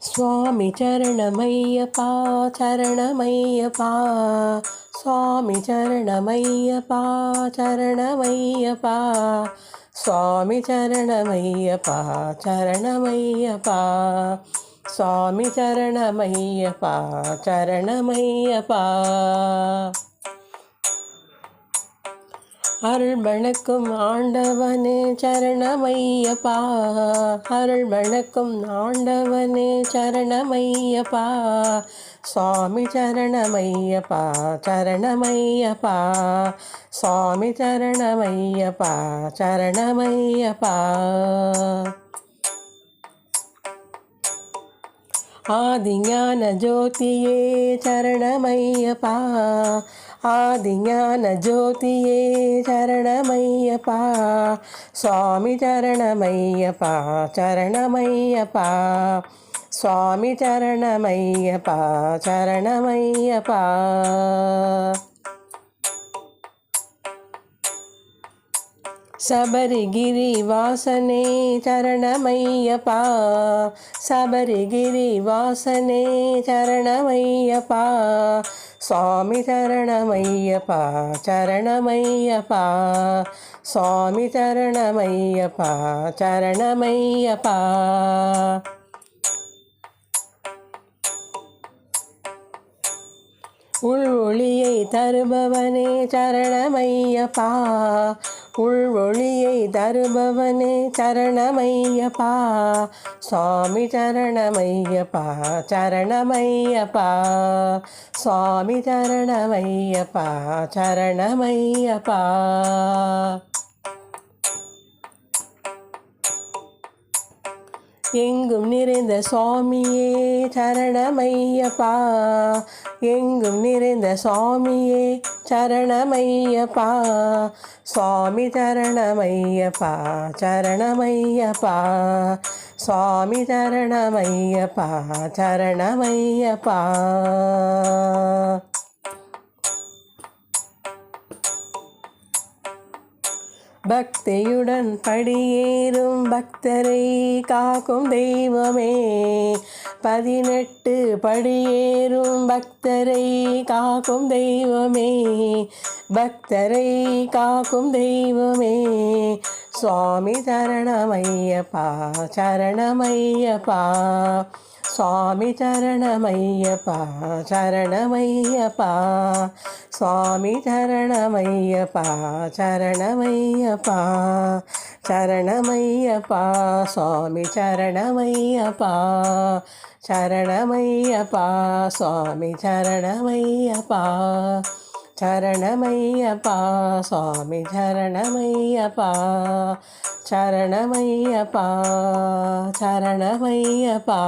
சுவாமி சரணமையப்பா சரணமையப்பா, சுவாமி சரணமையப்பா சரணமையப்பா, சுவாமி சரணமையப்பா சரணமையப்பா, சுவாமி சரணமையப்பா சரணமையப்பா. அருள் வணக்கும் ஆண்டவனே சரணமையப்பா, அருள் வணக்கும் ஆண்டவனே சரணமையப்பா, சுவாமி சரணமையப்பா சரணமையப்பா, சுவாமி சரணமையப்பா சரணமையப்பா. ஆதிஞான ஜோதியே சரணமையப்பா, ஆதிஞான ஜோதியே சரணமையப்பா, சுவாமி சரணமையப்பா சரணமையப்பா, சுவாமி சரணமையப்பா சரணமையப்பா. சபரிகிரி வாசனே சரணமையப்பா, சபரிகிரி வாசனே சரணமையப்பா, சுவாமி சரணமையப்பா சரணமையப்பா, சுவாமி சரணமையப்பா சரணமையப்பா. உள் ஒளியை தருபவனே சரணமையப்பா, உள் ஒளியை தருபவனே சரணமையப்பா, சுவாமி சரணமையப்பா சரணமையப்பா, சுவாமி சரணமையப்பா சரணமையப்பா. எங்கும் நிறைந்த சுவாமியே சரணமையப்பா, எங்கும் நிறைந்த சுவாமியே சரணமையப்பா, சுவாமி சரணமையப்பா சரணமையப்பா, சுவாமி சரணமையப்பா சரணமையப்பா. பக்தியுடன் படியேறும் பக்தரை காக்கும் தெய்வமே, 18 படியேறும் பக்தரை காக்கும் தெய்வமே, பக்தரை காக்கும் தெய்வமே, சுவாமி சரணமையப்பா சரணமையப்பா, சுவாமி சரணமையப்பா சரணமையப்பா, சுவாமி சரணமையப்பா சரணமையப்பா, சரணமையப்பா சுவாமி சரணமையப்பா, சரணமையப்பா சுவாமி சரணமையப்பா, சரணமையப்பா சுவாமி சரணமையப்பா, சரணமையப்பா சரணமையப்பா.